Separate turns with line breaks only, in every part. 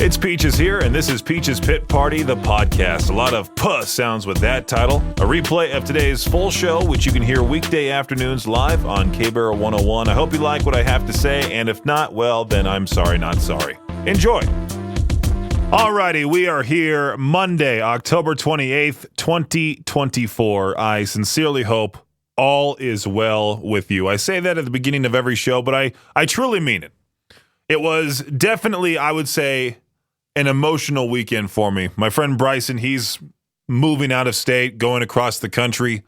It's Peaches here, and this is Peaches Pit Party, the podcast. A lot of puh sounds with that title. A replay of today's full show, which you can hear weekday afternoons live on K-Bear 101. I hope you like what I have to say, and if not, well, then I'm sorry, not sorry. Enjoy. Alrighty, we are here Monday, October 28th, 2024. I sincerely hope all is well with you. I say that at the beginning of every show, but I truly mean it. It was definitely, I would say, an emotional weekend for me. My friend Bryson, he's moving out of state, going across the country.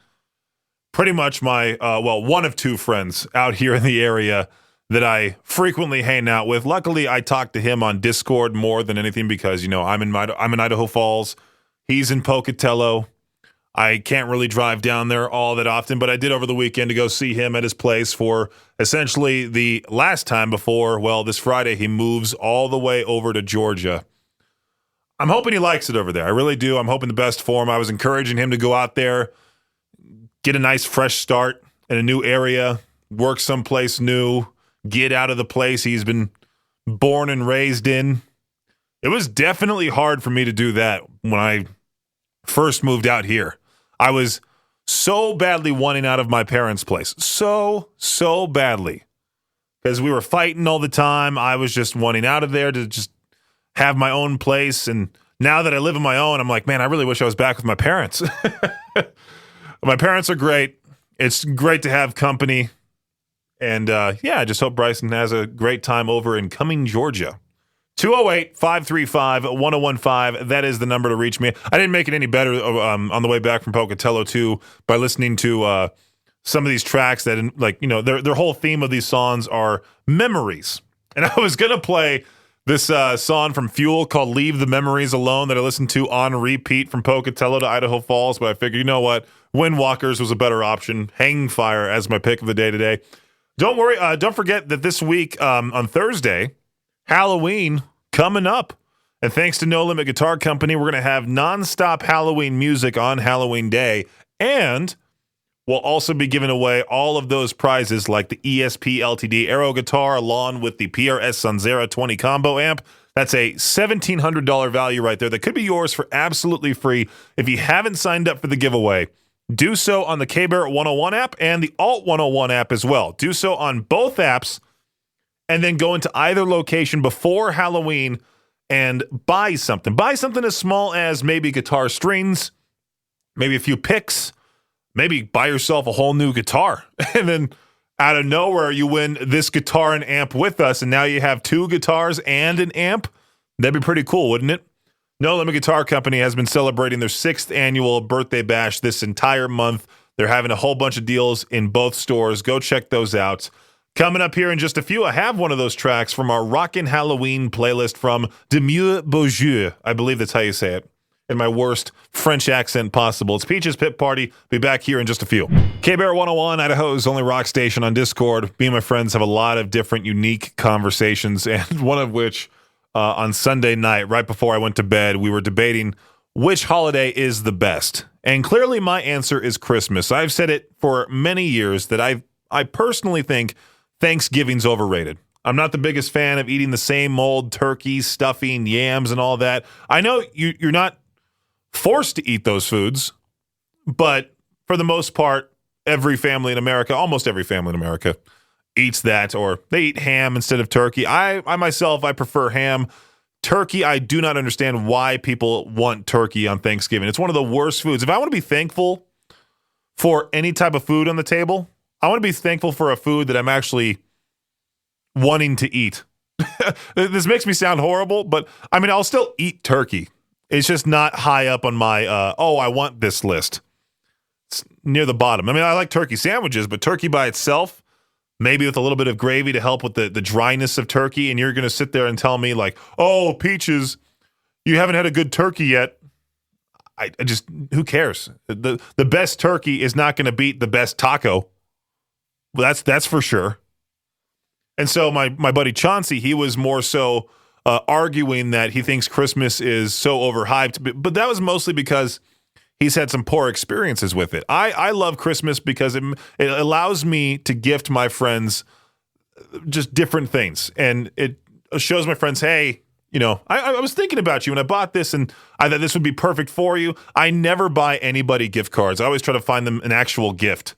Pretty much my, one of two friends out here in the area that I frequently hang out with. Luckily, I talk to him on Discord more than anything because, I'm in Idaho Falls. He's in Pocatello. I can't really drive down there all that often, but I did over the weekend to go see him at his place for essentially the last time before, this Friday, he moves all the way over to Georgia. I'm hoping he likes it over there. I really do. I'm hoping the best for him. I was encouraging him to go out there, get a nice fresh start in a new area, work someplace new, get out of the place he's been born and raised in. It was definitely hard for me to do that when I first moved out here. I was so badly wanting out of my parents' place. So badly. Because we were fighting all the time. I was just wanting out of there to just have my own place. And now that I live on my own, I'm like, man, I really wish I was back with my parents. My parents are great. It's great to have company. And I just hope Bryson has a great time over in Cumming, Georgia. 208-535-1015. That is the number to reach me. I didn't make it any better on the way back from Pocatello, too, by listening to some of these tracks that, their whole theme of these songs are memories. And I was going to play this song from Fuel called Leave the Memories Alone that I listened to on repeat from Pocatello to Idaho Falls, but I figured, you know what? Windwalkers was a better option. Hanging Fire as my pick of the day today. Don't worry. Don't forget that this week on Thursday, Halloween coming up. And thanks to No Limit Guitar Company, we're going to have nonstop Halloween music on Halloween Day. And we'll also be giving away all of those prizes like the ESP LTD Aero guitar along with the PRS Sonzera 20 combo amp. That's a $1,700 value right there. That could be yours for absolutely free. If you haven't signed up for the giveaway, do so on the K-Bear 101 app and the Alt 101 app as well. Do so on both apps and then go into either location before Halloween and buy something. Buy something as small as maybe guitar strings, maybe a few picks, maybe buy yourself a whole new guitar. And then out of nowhere, you win this guitar and amp with us, and now you have two guitars and an amp. That'd be pretty cool, wouldn't it? No Limit Guitar Company has been celebrating their 6th annual birthday bash this entire month. They're having a whole bunch of deals in both stores. Go check those out. Coming up here in just a few, I have one of those tracks from our Rockin' Halloween playlist from Demieux Beaujeu. I believe that's how you say it. In my worst French accent possible. It's Peaches Pit Party. Be back here in just a few. K-Bear 101, Idaho's only rock station on Discord. Me and my friends have a lot of different unique conversations, and one of which on Sunday night, right before I went to bed, we were debating which holiday is the best. And clearly my answer is Christmas. I've said it for many years that I personally think Thanksgiving's overrated. I'm not the biggest fan of eating the same old turkey, stuffing, yams, and all that. I know you're not forced to eat those foods, but for the most part, every family in America, almost every family in America, eats that, or they eat ham instead of turkey. I myself, I prefer ham. Turkey, I do not understand why people want turkey on Thanksgiving. It's one of the worst foods. If I want to be thankful for any type of food on the table, I want to be thankful for a food that I'm actually wanting to eat. This makes me sound horrible, but I'll still eat turkey. It's just not high up on my, I want this list. It's near the bottom. I like turkey sandwiches, but turkey by itself, maybe with a little bit of gravy to help with the dryness of turkey, and you're going to sit there and tell me like, oh, Peaches, you haven't had a good turkey yet. I just, who cares? The best turkey is not going to beat the best taco. That's for sure. And so my buddy Chauncey, he was more so arguing that he thinks Christmas is so overhyped, but that was mostly because he's had some poor experiences with it. I love Christmas because it allows me to gift my friends just different things, and it shows my friends, hey, I was thinking about you when I bought this, and I thought this would be perfect for you. I never buy anybody gift cards. I always try to find them an actual gift.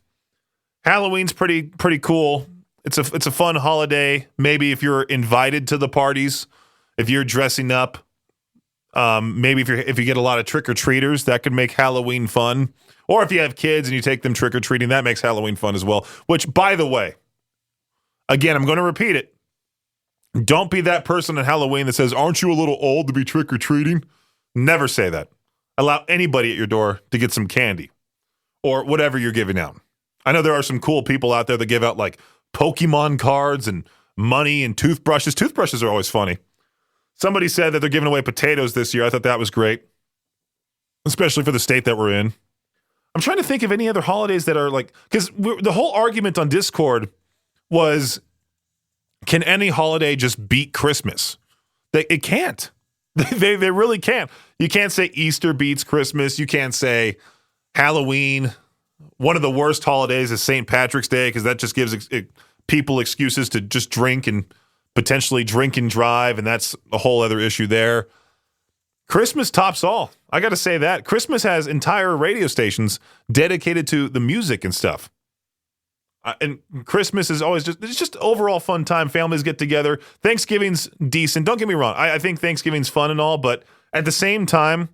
Halloween's pretty cool. It's a fun holiday. Maybe if you're invited to the parties, if you're dressing up, maybe if you get a lot of trick-or-treaters, that could make Halloween fun. Or if you have kids and you take them trick-or-treating, that makes Halloween fun as well. Which, by the way, again, I'm going to repeat it. Don't be that person on Halloween that says, aren't you a little old to be trick-or-treating? Never say that. Allow anybody at your door to get some candy or whatever you're giving out. I know there are some cool people out there that give out like Pokemon cards and money and toothbrushes. Toothbrushes are always funny. Somebody said that they're giving away potatoes this year. I thought that was great, especially for the state that we're in. I'm trying to think of any other holidays that are like, because the whole argument on Discord was, can any holiday just beat Christmas? It can't. They really can't. You can't say Easter beats Christmas. You can't say Halloween. One of the worst holidays is St. Patrick's Day because that just gives people excuses to just drink and potentially drink and drive, and that's a whole other issue there. Christmas tops all. I got to say that. Christmas has entire radio stations dedicated to the music and stuff. And Christmas is always it's just overall fun time. Families get together. Thanksgiving's decent. Don't get me wrong. I think Thanksgiving's fun and all, but at the same time,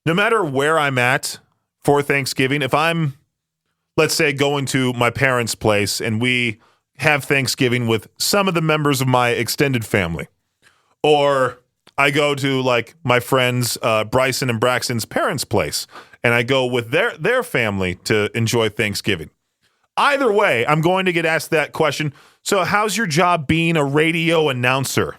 no matter where I'm at for Thanksgiving, if I'm, let's say, going to my parents' place and we have Thanksgiving with some of the members of my extended family, or I go to like my friends Bryson and Braxton's parents' place and I go with their family to enjoy Thanksgiving. Either way, I'm going to get asked that question. So how's your job being a radio announcer?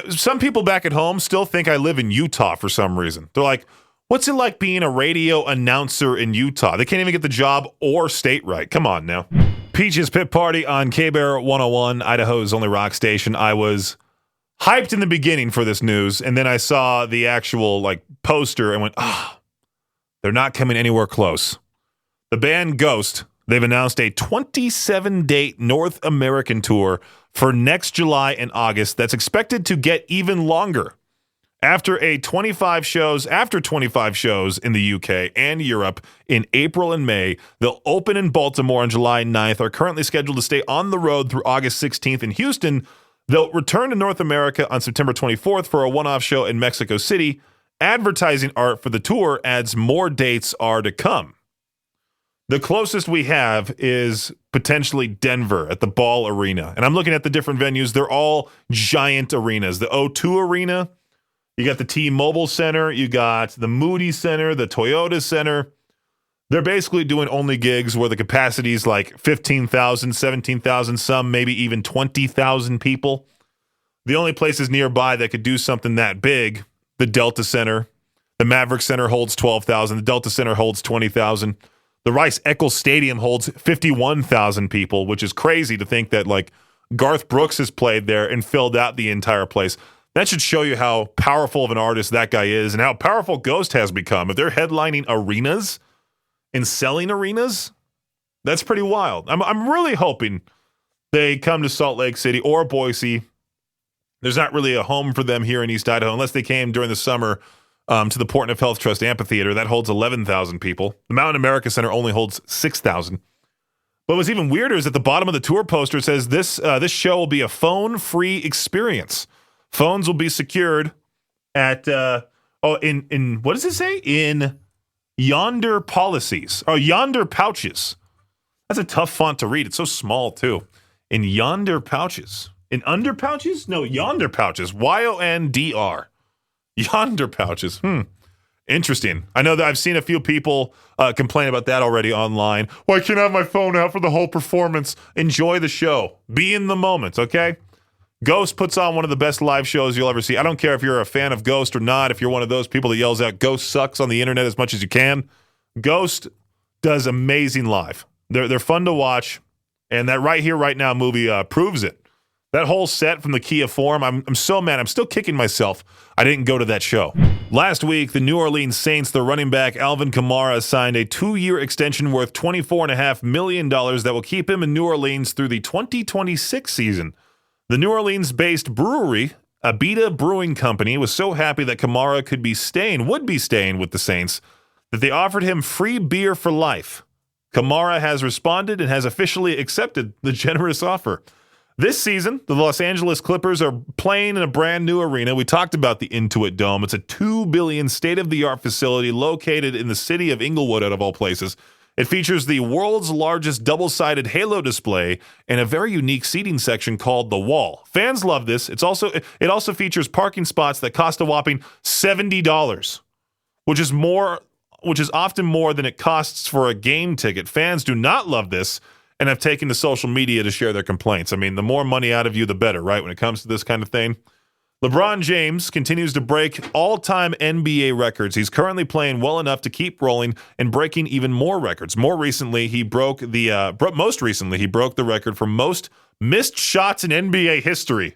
Some people back at home still think I live in Utah for some reason. They're like, what's it like being a radio announcer in Utah? They can't even get the job or state right. Come on now. Peaches Pit Party on K-Bear 101, Idaho's only rock station. I was hyped in the beginning for this news, and then I saw the actual like poster and went, they're not coming anywhere close. The band Ghost, they've announced a 27-date North American tour for next July and August that's expected to get even longer. After 25 shows in the UK and Europe in April and May, they'll open in Baltimore on July 9th, are currently scheduled to stay on the road through August 16th in Houston. They'll return to North America on September 24th for a one-off show in Mexico City. Advertising art for the tour adds more dates are to come. The closest we have is potentially Denver at the Ball Arena. And I'm looking at the different venues. They're all giant arenas. The O2 Arena, you got the T-Mobile Center, you got the Moody Center, the Toyota Center. They're basically doing only gigs where the capacity is like 15,000, 17,000, some maybe even 20,000 people. The only places nearby that could do something that big, the Delta Center. The Maverick Center holds 12,000. The Delta Center holds 20,000. The Rice-Eccles Stadium holds 51,000 people, which is crazy to think that like Garth Brooks has played there and filled out the entire place. That should show you how powerful of an artist that guy is and how powerful Ghost has become. If they're headlining arenas and selling arenas, that's pretty wild. I'm really hoping they come to Salt Lake City or Boise. There's not really a home for them here in East Idaho unless they came during the summer to the Portneuf Health Trust Amphitheater. That holds 11,000 people. The Mountain America Center only holds 6,000. But what's even weirder is at the bottom of the tour poster it says this show will be a phone-free experience. Phones will be secured at in what does it say? In Yonder Policies. Oh, Yonder Pouches. That's a tough font to read. It's so small too. In Yonder Pouches. In Under Pouches? No, Yonder Pouches. YONDR. Yonder Pouches. Interesting. I know that I've seen a few people complain about that already online. Well, I can't have my phone out for the whole performance. Enjoy the show. Be in the moment, okay? Ghost puts on one of the best live shows you'll ever see. I don't care if you're a fan of Ghost or not, if you're one of those people that yells out Ghost sucks on the internet as much as you can. Ghost does amazing live. They're fun to watch, and that Right Here, Right Now movie proves it. That whole set from the Kia Forum, I'm so mad. I'm still kicking myself I didn't go to that show. Last week, the New Orleans Saints, the running back Alvin Kamara, signed a 2-year extension worth $24.5 million that will keep him in New Orleans through the 2026 season. The New Orleans-based brewery Abita Brewing Company was so happy that Kamara would be staying with the Saints that they offered him free beer for life. Kamara has responded and has officially accepted the generous offer. This season, the Los Angeles Clippers are playing in a brand new arena. We talked about the Intuit Dome. It's a $2 billion state-of-the-art facility located in the city of Inglewood, out of all places. It features the world's largest double-sided halo display and a very unique seating section called The Wall. Fans love this. It also features parking spots that cost a whopping $70, which is often more than it costs for a game ticket. Fans do not love this and have taken to social media to share their complaints. I mean, the more money out of you, the better, right, when it comes to this kind of thing? LeBron James continues to break all-time NBA records. He's currently playing well enough to keep rolling and breaking even more records. Most recently, he broke the record for most missed shots in NBA history,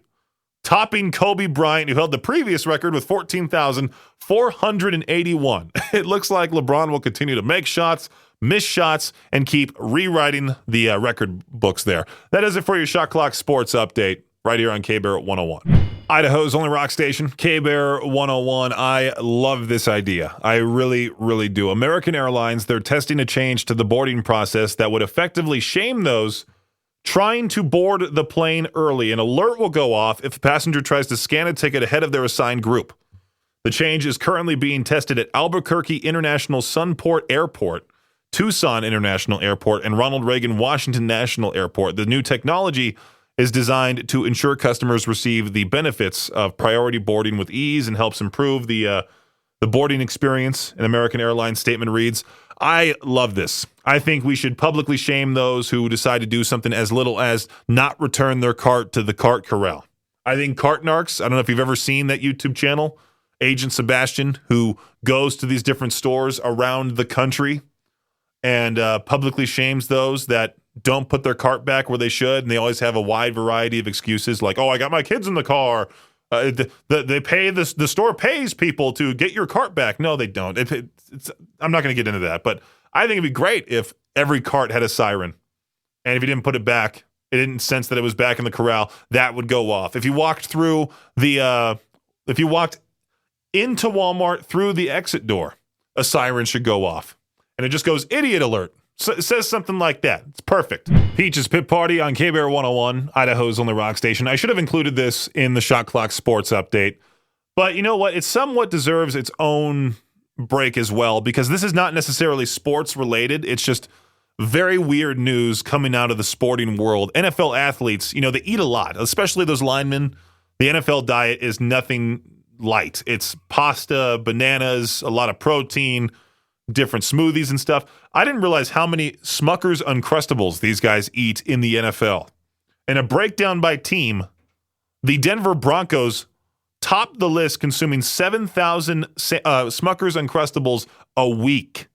topping Kobe Bryant, who held the previous record with 14,481. It looks like LeBron will continue to make shots, miss shots, and keep rewriting the record books there. That is it for your Shot Clock Sports Update right here on K-Bear 101. Idaho's only rock station, K-Bear 101. I love this idea. I really, really do. American Airlines, they're testing a change to the boarding process that would effectively shame those trying to board the plane early. An alert will go off if a passenger tries to scan a ticket ahead of their assigned group. The change is currently being tested at Albuquerque International Sunport Airport, Tucson International Airport, and Ronald Reagan Washington National Airport. The new technology is designed to ensure customers receive the benefits of priority boarding with ease and helps improve the boarding experience. An American Airlines statement reads, I love this. I think we should publicly shame those who decide to do something as little as not return their cart to the cart corral. I think Cart Narcs, I don't know if you've ever seen that YouTube channel, Agent Sebastian, who goes to these different stores around the country and publicly shames those that don't put their cart back where they should, and they always have a wide variety of excuses like, oh, I got my kids in the car. The store pays people to get your cart back. No, they don't. I'm not going to get into that, but I think it'd be great if every cart had a siren, and if you didn't put it back, it didn't sense that it was back in the corral, that would go off. If you walked through if you walked into Walmart through the exit door, a siren should go off, and it just goes idiot alert. So it says something like that. It's perfect. Peach's Pit Party on K-Bear 101, Idaho's only rock station. I should have included this in the Shot Clock Sports Update. But you know what? It somewhat deserves its own break as well, because this is not necessarily sports related. It's just very weird news coming out of the sporting world. NFL athletes, they eat a lot, especially those linemen. The NFL diet is nothing light. It's pasta, bananas, a lot of protein, different smoothies and stuff. I didn't realize how many Smucker's Uncrustables these guys eat in the NFL. In a breakdown by team, the Denver Broncos topped the list, consuming 7,000 Smucker's Uncrustables a week.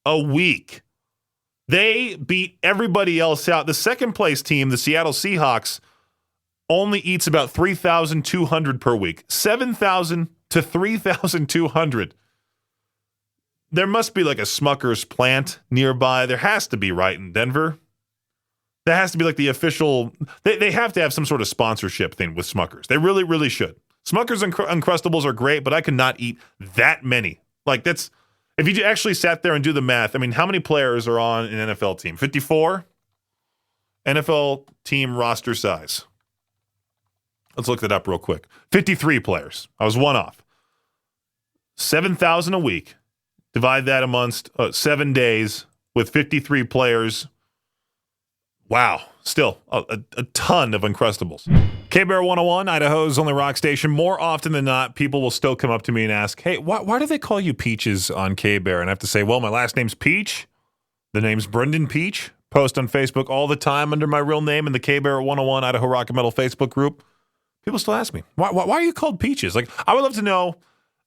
A week. They beat everybody else out. The second place team, the Seattle Seahawks, only eats about 3,200 per week. 7,000 to 3,200. There must be like a Smucker's plant nearby. There has to be, right, in Denver? That has to be like the official. They have to have some sort of sponsorship thing with Smucker's. They really, really should. Smucker's Uncrustables are great, but I could not eat that many. Like, that's, if you actually sat there and do the math, I mean, how many players are on an NFL team? 54? NFL team roster size. Let's look that up real quick. 53 players. I was one off. 7,000 a week. Divide that amongst 7 days with 53 players. Wow. Still, a ton of Uncrustables. K-Bear 101, Idaho's only rock station. More often than not, people will still come up to me and ask, hey, why do they call you Peaches on K-Bear? And I have to say, well, my last name's Peach. The name's Brendan Peach. Post on Facebook all the time under my real name in the K-Bear 101 Idaho Rock and Metal Facebook group. People still ask me, why are you called Peaches? Like, I would love to know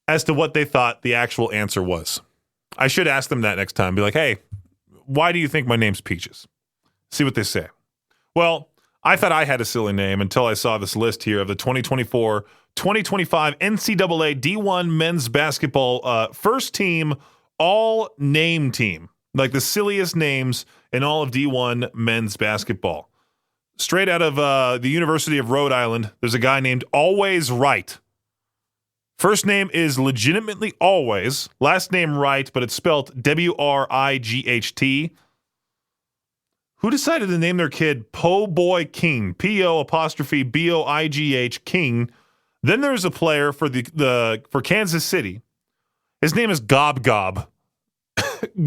as to what they thought the actual answer was. I should ask them that next time. Be like, hey, why do you think my name's Peaches? See what they say. Well, I thought I had a silly name until I saw this list here of the 2024-2025 NCAA D1 men's basketball first team, all-name team. Like the silliest names in all of D1 men's basketball. straight out of the University of Rhode Island. There's a guy named Always Right. First name is legitimately Always. Last name Wright, but it's spelled Wright. Who decided to name their kid Po Boy King? P-O''Boigh King. Then there's a player for for Kansas City. His name is Gob Gob.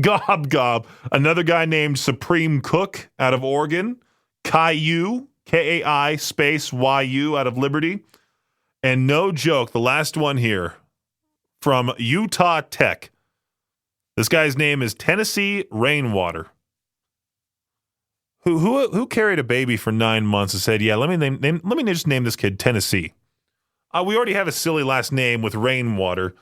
Gob Gob. Another guy named Supreme Cook out of Oregon. Caillou, Kai space YU out of Liberty. And no joke, the last one here from Utah Tech. This guy's name is Tennessee Rainwater. Who carried a baby for 9 months and said, "Yeah, let me just name this kid Tennessee." We already have a silly last name with Rainwater.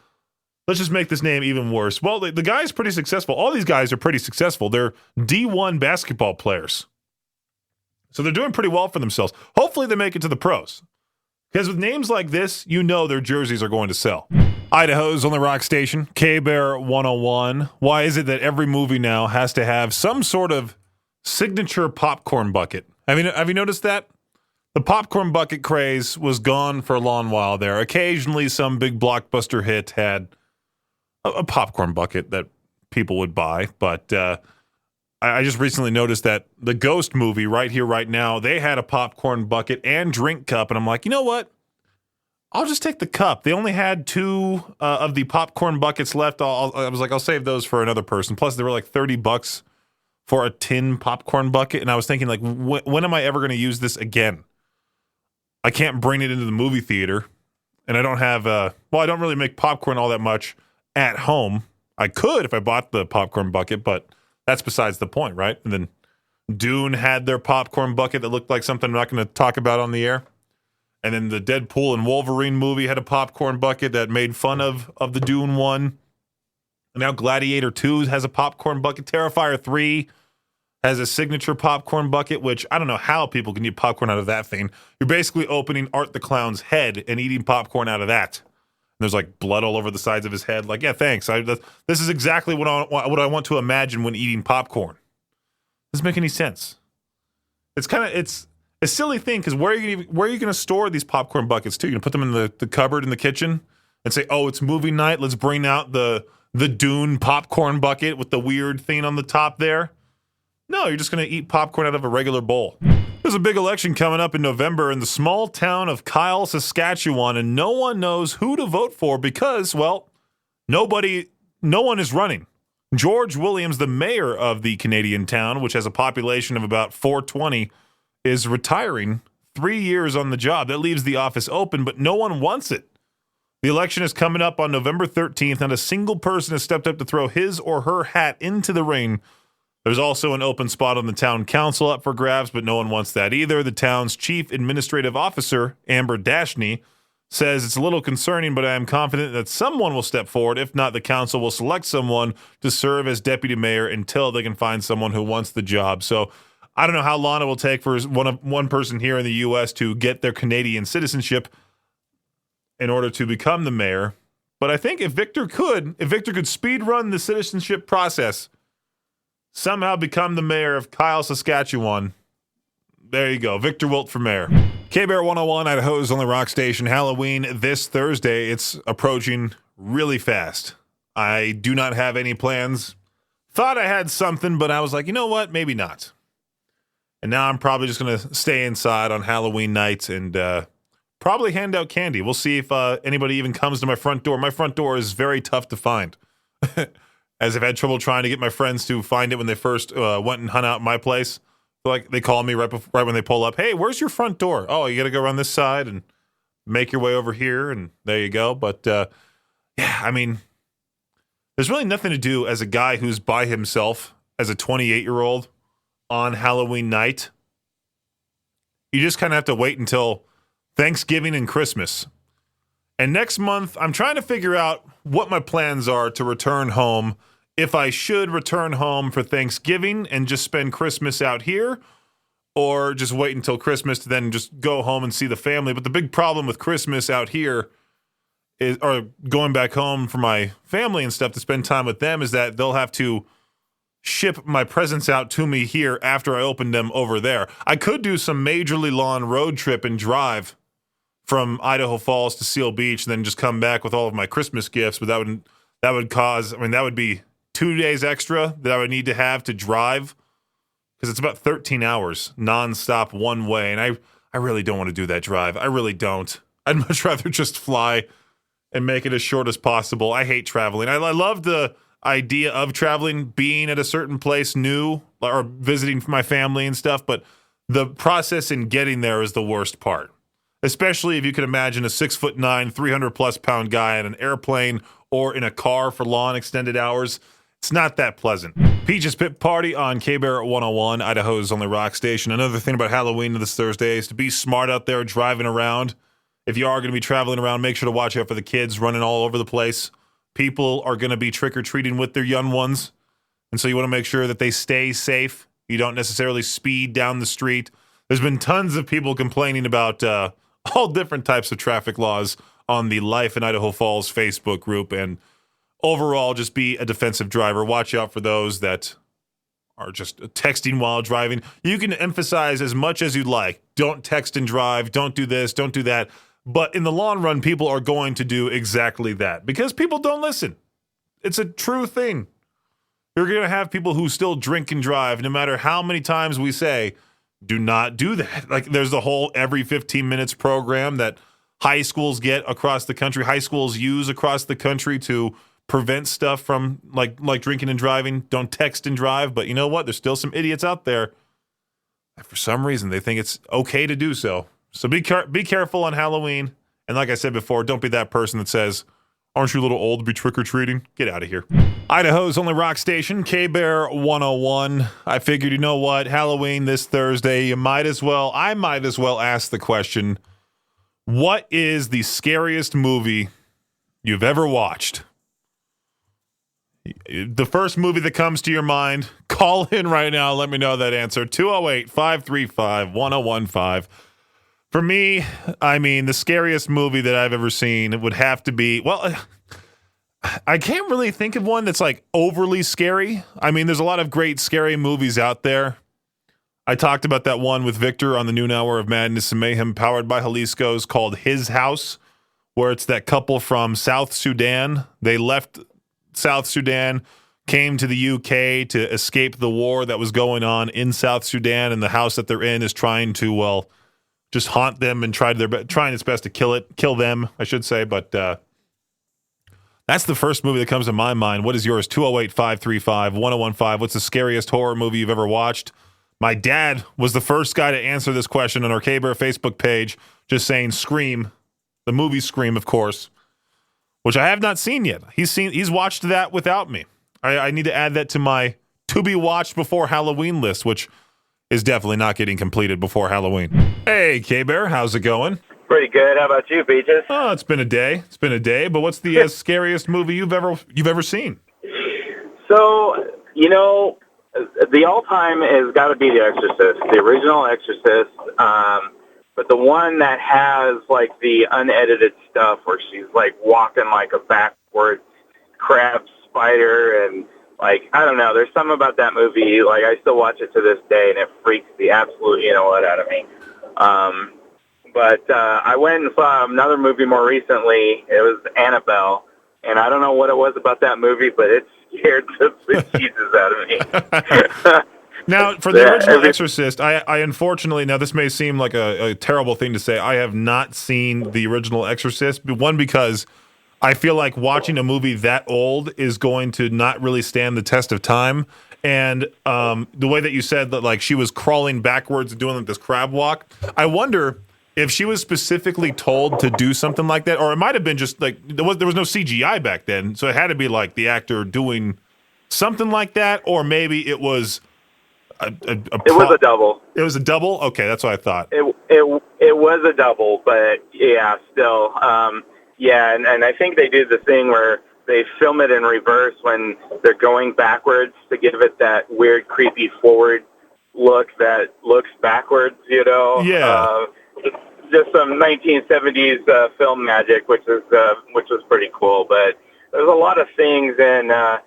Let's just make this name even worse. Well, the guy's pretty successful. All these guys are pretty successful. They're D1 basketball players. So they're doing pretty well for themselves. Hopefully they make it to the pros. Because with names like this, you know their jerseys are going to sell. Idaho's only rock station, K-Bear 101. Why is it that every movie now has to have some sort of signature popcorn bucket? Have you noticed that? The popcorn bucket craze was gone for a long while there. Occasionally some big blockbuster hit had a popcorn bucket that people would buy, but I just recently noticed that the Ghost movie, Right Here, Right Now, they had a popcorn bucket and drink cup, and I'm like, you know what? I'll just take the cup. They only had 2 of the popcorn buckets left. I was like, I'll save those for another person. Plus, they were like $30 for a tin popcorn bucket, and I was thinking, like, when am I ever going to use this again? I can't bring it into the movie theater, and I don't have I don't really make popcorn all that much at home. I could if I bought the popcorn bucket, but that's besides the point, right? And then Dune had their popcorn bucket that looked like something I'm not going to talk about on the air. And then the Deadpool and Wolverine movie had a popcorn bucket that made fun of the Dune one. And now Gladiator 2 has a popcorn bucket. Terrifier 3 has a signature popcorn bucket, which I don't know how people can eat popcorn out of that thing. You're basically opening Art the Clown's head and eating popcorn out of that. And there's like blood all over the sides of his head. Like, yeah, thanks. This is exactly what I want to imagine when eating popcorn. Doesn't make any sense. It's a silly thing because where are you going to store these popcorn buckets too? You're going to put them in the cupboard in the kitchen and say, oh, it's movie night. Let's bring out the Dune popcorn bucket with the weird thing on the top there. No, you're just going to eat popcorn out of a regular bowl. There's a big election coming up in November in the small town of Kyle, Saskatchewan, and no one knows who to vote for because, well, no one is running. George Williams, the mayor of the Canadian town, which has a population of about 420, is retiring 3 years on the job. That leaves the office open, but no one wants it. The election is coming up on November 13th. Not a single person has stepped up to throw his or her hat into the ring. There's also an open spot on the town council up for grabs, but no one wants that either. The town's chief administrative officer, Amber Dashney, says it's a little concerning, but I am confident that someone will step forward. If not, the council will select someone to serve as deputy mayor until they can find someone who wants the job. So I don't know how long it will take for one person here in the U.S. to get their Canadian citizenship in order to become the mayor. But I think if Victor could speed run the citizenship process, somehow become the mayor of Kyle, Saskatchewan. There you go. Victor Wilt for mayor. K-Bear 101, Idaho's only rock station. Halloween this Thursday. It's approaching really fast. I do not have any plans. Thought I had something, but I was like, you know what? Maybe not. And now I'm probably just going to stay inside on Halloween night and probably hand out candy. We'll see if anybody even comes to my front door. My front door is very tough to find. As I've had trouble trying to get my friends to find it when they first went and hung out my place. Like they call me right when they pull up. Hey, where's your front door? Oh, you got to go around this side and make your way over here, and there you go. But yeah, I mean, there's really nothing to do as a guy who's by himself as a 28-year-old on Halloween night. You just kind of have to wait until Thanksgiving and Christmas. And next month, I'm trying to figure out what my plans are to return home. If I should return home for Thanksgiving and just spend Christmas out here, or just wait until Christmas to then just go home and see the family. But the big problem with Christmas out here is, or going back home for my family and stuff to spend time with them, is that they'll have to ship my presents out to me here after I opened them over there. I could do some majorly long road trip and drive from Idaho Falls to Seal Beach, and then just come back with all of my Christmas gifts. But that would cause. I mean, that would be 2 days extra that I would need to have to drive, because it's about 13 hours nonstop one way, and I really don't want to do that drive. I really don't. I'd much rather just fly and make it as short as possible. I hate traveling. I love the idea of traveling, being at a certain place new, or visiting my family and stuff, but the process in getting there is the worst part. Especially if you can imagine a 6'9", 300+ pound guy in an airplane or in a car for long extended hours. It's not that pleasant. Peaches Pit Party on K-Bear 101, Idaho's only rock station. Another thing about Halloween this Thursday is to be smart out there driving around. If you are going to be traveling around, make sure to watch out for the kids running all over the place. People are going to be trick-or-treating with their young ones, and so you want to make sure that they stay safe. You don't necessarily speed down the street. There's been tons of people complaining about all different types of traffic laws on the Life in Idaho Falls Facebook group, and overall, just be a defensive driver. Watch out for those that are just texting while driving. You can emphasize as much as you'd like. Don't text and drive. Don't do this. Don't do that. But in the long run, people are going to do exactly that because people don't listen. It's a true thing. You're going to have people who still drink and drive, no matter how many times we say, do not do that. Like, there's the whole every 15 minutes program that high schools get across the country. High schools use across the country to prevent stuff from like drinking and driving. Don't text and drive. But you know what? There's still some idiots out there. For some reason, they think it's okay to do so. So be careful on Halloween. And like I said before, don't be that person that says, aren't you a little old to be trick-or-treating? Get out of here. Idaho's only rock station, K-Bear 101. I figured, you know what? Halloween this Thursday, I might as well ask the question, what is the scariest movie you've ever watched? The first movie that comes to your mind, call in right now. Let me know that answer. 208-535-1015. For me, I mean, the scariest movie that I've ever seen would have to be, well, I can't really think of one that's like overly scary. I mean, there's a lot of great scary movies out there. I talked about that one with Victor on the noon hour of Madness and Mayhem powered by Jalisco's called His House, where it's that couple from South Sudan. They left South Sudan, came to the UK to escape the war that was going on in South Sudan, and the house that they're in is trying to, well, just haunt them and trying its best to kill them, I should say. But that's the first movie that comes to my mind. What is yours? 208-535-1015. What's the scariest horror movie you've ever watched? My dad was the first guy to answer this question on our K-Bear Facebook page, just saying Scream, the movie Scream, of course, which I have not seen yet. He's watched that without me. I need to add that to my to-be-watched before Halloween list, which is definitely not getting completed before Halloween. Hey, K-Bear, how's it going?
Pretty good. How about you, Peaches?
Oh, it's been a day. But what's the scariest movie you've ever seen?
So, the all-time has got to be The Exorcist, the original Exorcist. But the one that has like the unedited stuff where she's like walking like a backwards crab spider, and like, I don't know, there's something about that movie, like I still watch it to this day and it freaks the absolute out of me. But I went and saw another movie more recently. It was Annabelle, and I don't know what it was about that movie, but it scared the bejesus out of me.
Now, for the original Exorcist, I unfortunately, now this may seem like a terrible thing to say, I have not seen the original Exorcist. One, because I feel like watching a movie that old is going to not really stand the test of time. And the way that you said that, like, she was crawling backwards and doing like this crab walk, I wonder if she was specifically told to do something like that, or it might have been just like there was no CGI back then, so it had to be like the actor doing something like that, or maybe it was. It
was a double.
It was a double? Okay, that's what I thought.
It was a double, but yeah, still. Yeah, and I think they do the thing where they film it in reverse when they're going backwards to give it that weird, creepy forward look that looks backwards,
Yeah.
Just some 1970s film magic, which was pretty cool. But there's a lot of things, and I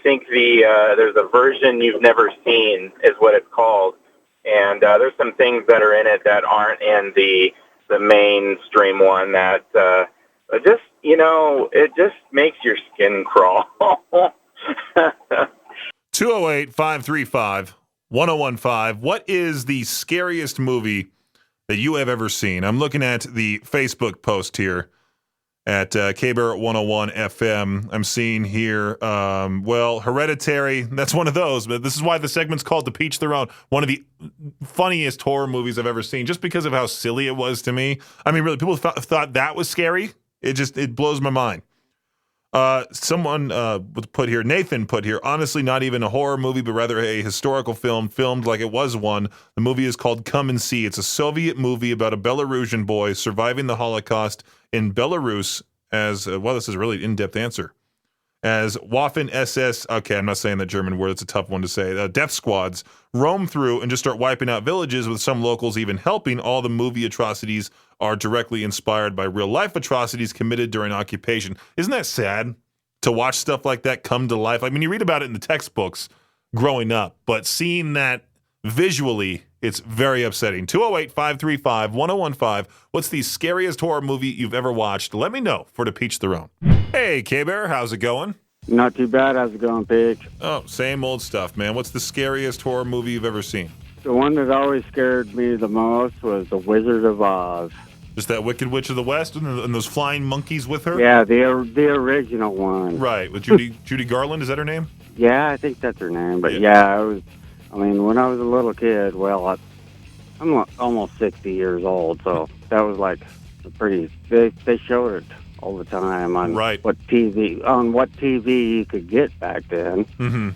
think there's a version you've never seen is what it's called, and there's some things that are in it that aren't in the mainstream one that just it just makes your skin crawl.
208-535-1015. What is the scariest movie that you have ever seen? I'm looking at the Facebook post here at KBear 101 FM. I'm seeing here, Hereditary. That's one of those, but this is why the segment's called To Peach Their Own. One of the funniest horror movies I've ever seen, just because of how silly it was to me. I mean, really, people thought that was scary. It blows my mind. Someone put here, Nathan put here, honestly, not even a horror movie, but rather a historical film filmed like it was one. The movie is called Come and See. It's a Soviet movie about a Belarusian boy surviving the Holocaust in Belarus as, this is a really in-depth answer, as Waffen SS, okay, I'm not saying that German word, it's a tough one to say, death squads roam through and just start wiping out villages, with some locals even helping. All the movie atrocities are directly inspired by real-life atrocities committed during occupation. Isn't that sad to watch stuff like that come to life? I mean, you read about it in the textbooks growing up, but seeing that visually, it's very upsetting. 208-535-1015. What's the scariest horror movie you've ever watched? Let me know for To Peach Their Own. Hey, K-Bear, how's it going?
Not too bad. How's it going, Peach?
Oh, same old stuff, man. What's the scariest horror movie you've ever seen?
The one that always scared me the most was The Wizard of Oz.
Just that Wicked Witch of the West and those flying monkeys with her?
Yeah, the original one.
Right, with Judy Garland, is that her name?
Yeah, I think that's her name. But yeah, when I was a little kid, I'm almost 60 years old, so that was like they showed it all the time on what TV you could get back then.
Mm-hmm.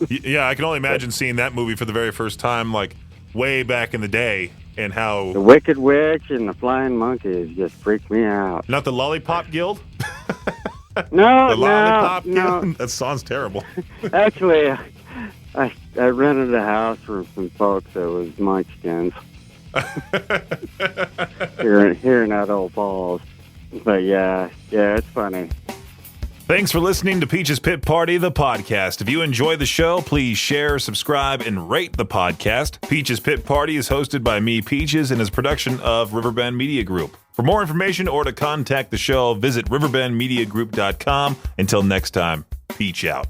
Yeah, I can only imagine seeing that movie for the very first time, like way back in the day, and how
the Wicked Witch and the Flying Monkeys just freaked me out.
Not the Lollipop Guild?
No,
the Lollipop Guild?
No.
That sounds terrible.
Actually, I rented a house for some folks that was Munchkins here in that old Falls. But yeah, it's funny.
Thanks for listening to Peach's Pit Party, the podcast. If you enjoy the show, please share, subscribe, and rate the podcast. Peach's Pit Party is hosted by me, Peaches, and is a production of Riverbend Media Group. For more information or to contact the show, visit riverbendmediagroup.com. Until next time, Peach out.